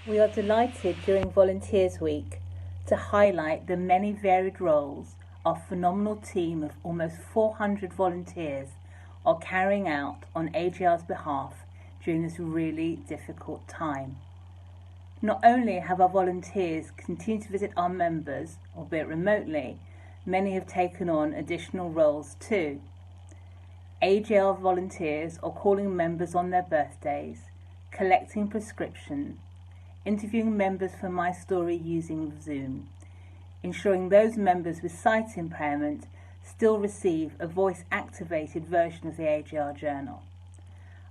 We are delighted during Volunteers Week to highlight the many varied roles our phenomenal team of almost 400 volunteers are carrying out on AJR's behalf during this really difficult time. Not only have our volunteers continued to visit our members, albeit remotely, many have taken on additional roles too. AJR volunteers are calling members on their birthdays, collecting prescriptions, interviewing members for My Story using Zoom, ensuring those members with sight impairment still receive a voice-activated version of the AJR journal.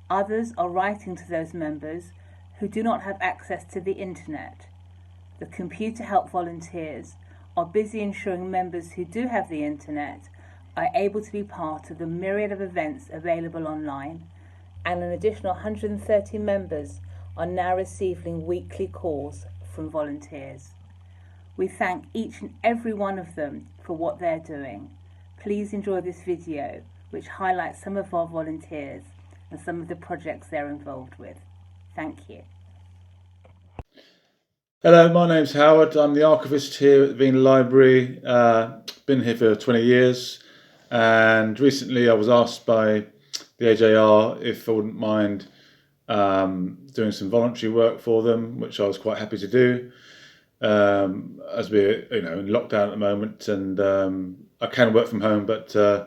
Others are writing to those members who do not have access to the internet. The computer help volunteers are busy ensuring members who do have the internet are able to be part of the myriad of events available online, and an additional 130 members are now receiving weekly calls from volunteers. We thank each and every one of them for what they're doing. Please enjoy this video, which highlights some of our volunteers and some of the projects they're involved with. Thank you. Hello, my name's Howard. I'm the archivist here at the Veen Library. Been here for 20 years, and recently I was asked by the AJR if I wouldn't mind doing some voluntary work for them, which I was quite happy to do. As we're in lockdown at the moment, and I can work from home, but I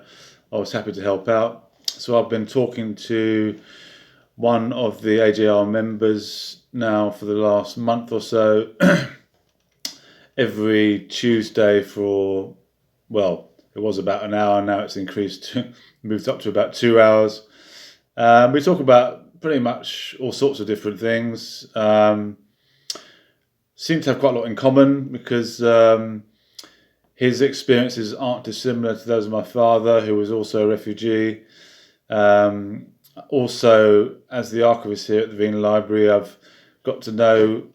was happy to help out. So I've been talking to one of the AJR members now for the last month or so, every Tuesday for, well, it was about an hour, now it's increased, moved up to about 2 hours. We talk about pretty much all sorts of different things. Seem to have quite a lot in common because his experiences aren't dissimilar to those of my father, who was also a refugee. Also, as the archivist here at the Veen Library, I've got to know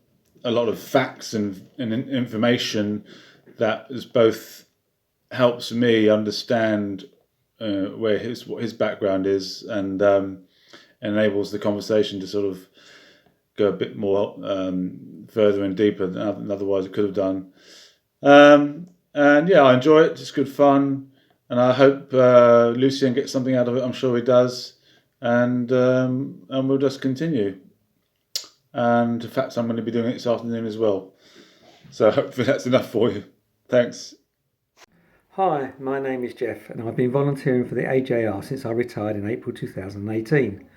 a lot of facts and information that is both helps me understand what his background is, and enables the conversation to sort of go a bit more further and deeper than otherwise it could have done. And yeah, I enjoy it. It's good fun, and I hope Lucien gets something out of it. I'm sure he does, and we'll just continue. And in fact, I'm going to be doing it this afternoon as well. So hopefully that's enough for you. Thanks. Hi, my name is Jeff, and I've been volunteering for the AJR since I retired in April 2018.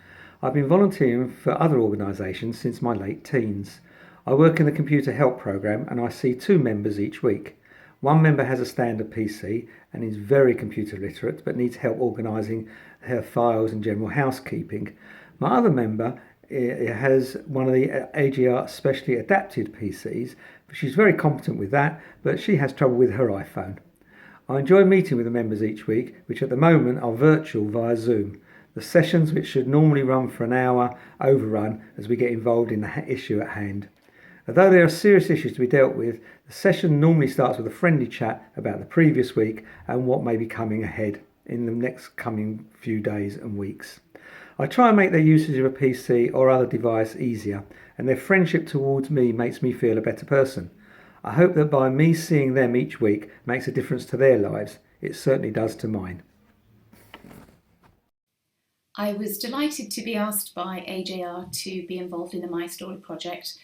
I've been volunteering for other organisations since my late teens. I work in the computer help programme, and I see 2 members each week. One member has a standard PC and is very computer literate, but needs help organising her files and general housekeeping. My other member has one of the AJR specially adapted PCs. She's very competent with that, but she has trouble with her iPhone. I enjoy meeting with the members each week, which at the moment are virtual via Zoom. The sessions, which should normally run for an hour, overrun as we get involved in the issue at hand. Although there are serious issues to be dealt with, the session normally starts with a friendly chat about the previous week and what may be coming ahead in the next coming few days and weeks. I try and make their usage of a PC or other device easier, and their friendship towards me makes me feel a better person. I hope that by me seeing them each week makes a difference to their lives. It certainly does to mine. I was delighted to be asked by AJR to be involved in the My Story project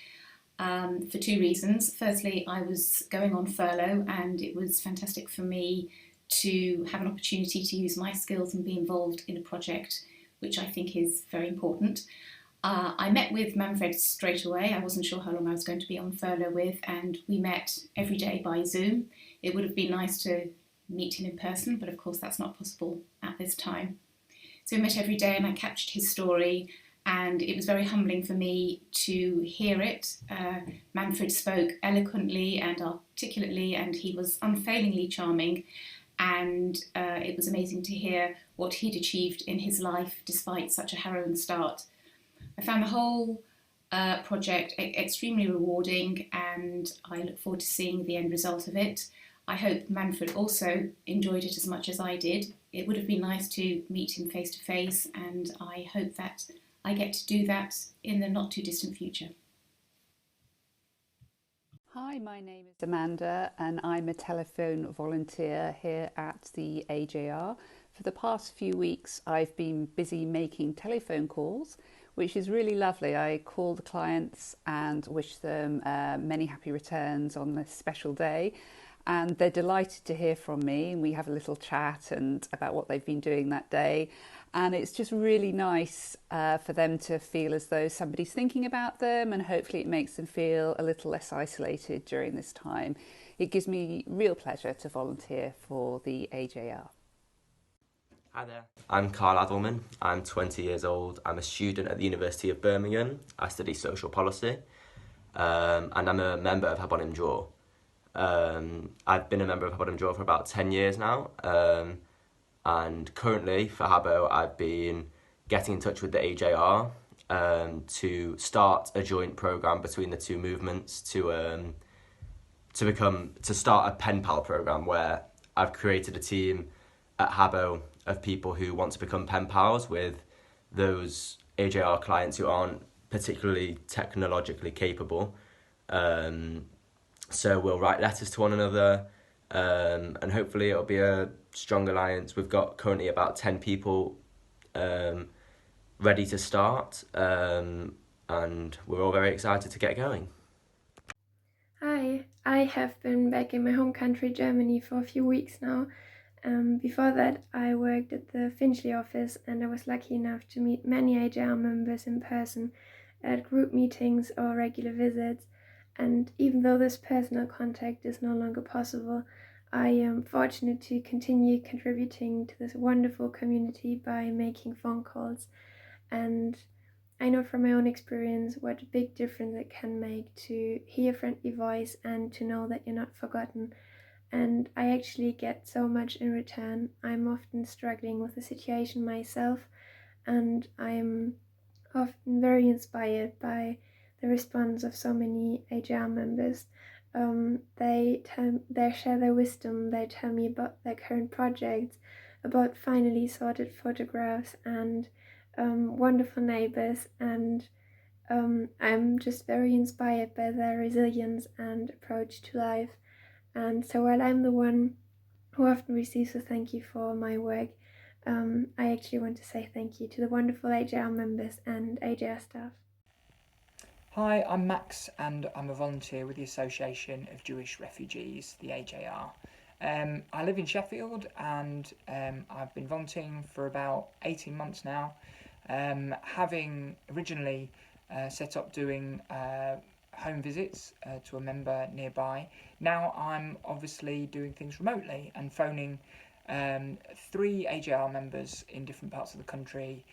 for 2 reasons. Firstly, I was going on furlough, and it was fantastic for me to have an opportunity to use my skills and be involved in a project which I think is very important. I met with Manfred straight away. I wasn't sure how long I was going to be on furlough with, and we met every day by Zoom. It would have been nice to meet him in person, but of course that's not possible at this time. So we met every day, and I captured his story, and it was very humbling for me to hear it. Manfred spoke eloquently and articulately, and he was unfailingly charming, and it was amazing to hear what he'd achieved in his life despite such a harrowing start. I found the whole project extremely rewarding, and I look forward to seeing the end result of it. I hope Manfred also enjoyed it as much as I did. It would have been nice to meet him face to face, and I hope that I get to do that in the not too distant future. Hi, my name is Amanda and I'm a telephone volunteer here at the AJR. For the past few weeks I've been busy making telephone calls, which is really lovely. I call the clients and wish them many happy returns on this special day, and they're delighted to hear from me, and we have a little chat and about what they've been doing that day. And it's just really nice for them to feel as though somebody's thinking about them, and hopefully it makes them feel a little less isolated during this time. It gives me real pleasure to volunteer for the AJR. Hi there, I'm Carl Adelman. I'm 20 years old. I'm a student at the University of Birmingham. I study social policy, and I'm a member of Habonim Draw. I've been a member of Habonim Draw for about 10 years now. And currently for Habbo, I've been getting in touch with the AJR to start a joint programme between the two movements to start a pen pal programme where I've created a team at Habbo of people who want to become pen pals with those AJR clients who aren't particularly technologically capable. So we'll write letters to one another, and hopefully it'll be a strong alliance. We've got currently about 10 people ready to start, and we're all very excited to get going. Hi, I have been back in my home country, Germany, for a few weeks now. Before that, I worked at the Finchley office, and I was lucky enough to meet many AJR members in person at group meetings or regular visits. And even though this personal contact is no longer possible, I am fortunate to continue contributing to this wonderful community by making phone calls. And I know from my own experience what a big difference it can make to hear a friendly voice and to know that you're not forgotten. And I actually get so much in return. I'm often struggling with the situation myself, and I'm often very inspired by the response of so many AJR members. They share their wisdom, they tell me about their current projects, about finally sorted photographs and wonderful neighbors, and I'm just very inspired by their resilience and approach to life. And so while I'm the one who often receives a thank you for my work, I actually want to say thank you to the wonderful AJR members and AJR staff. Hi, I'm Max and I'm a volunteer with the Association of Jewish Refugees, the AJR. I live in Sheffield and I've been volunteering for about 18 months now, having originally set up doing home visits to a member nearby. Now I'm obviously doing things remotely and phoning 3 AJR members in different parts of the country,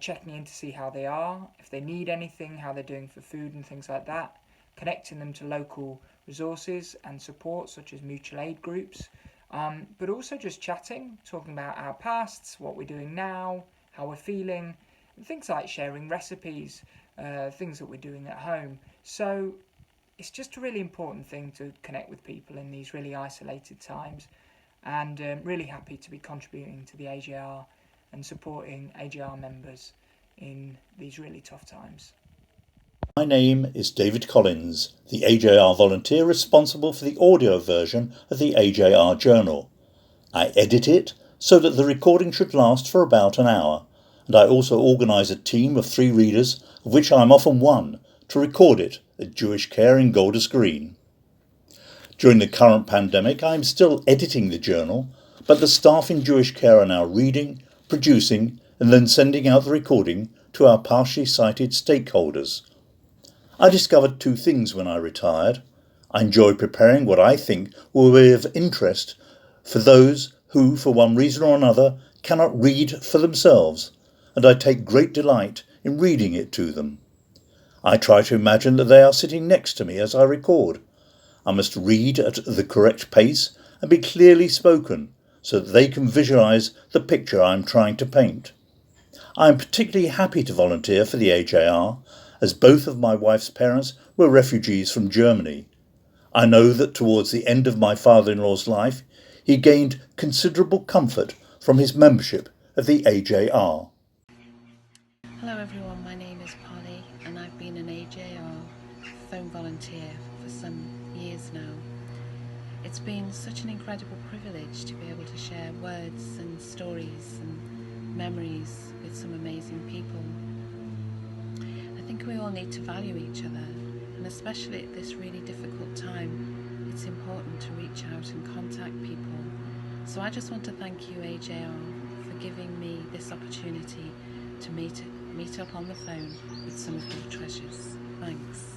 checking in to see how they are, if they need anything, how they're doing for food and things like that, connecting them to local resources and support such as mutual aid groups, but also just chatting, talking about our pasts, what we're doing now, how we're feeling, and things like sharing recipes, things that we're doing at home. So it's just a really important thing to connect with people in these really isolated times, and really happy to be contributing to the AJR and supporting AJR members in these really tough times. My name is David Collins, the AJR volunteer responsible for the audio version of the AJR Journal. I edit it so that the recording should last for about an hour, and I also organise a team of 3 readers, of which I am often one, to record it at Jewish Care in Golders Green. During the current pandemic, I am still editing the journal, but the staff in Jewish Care are now reading, producing, and then sending out the recording to our partially sighted stakeholders. I discovered 2 things when I retired. I enjoy preparing what I think will be of interest for those who, for one reason or another, cannot read for themselves, and I take great delight in reading it to them. I try to imagine that they are sitting next to me as I record. I must read at the correct pace and be clearly spoken so that they can visualise the picture I am trying to paint. I am particularly happy to volunteer for the AJR, as both of my wife's parents were refugees from Germany. I know that towards the end of my father-in-law's life, he gained considerable comfort from his membership of the AJR. Hello everyone, my name is Polly and I've been an AJR phone volunteer for some years now. It's been such an incredible privilege to be able to share words and stories and memories with some amazing people. I think we all need to value each other, and especially at this really difficult time, it's important to reach out and contact people. So I just want to thank you, AJR, for giving me this opportunity to meet up on the phone with some of your treasures. Thanks.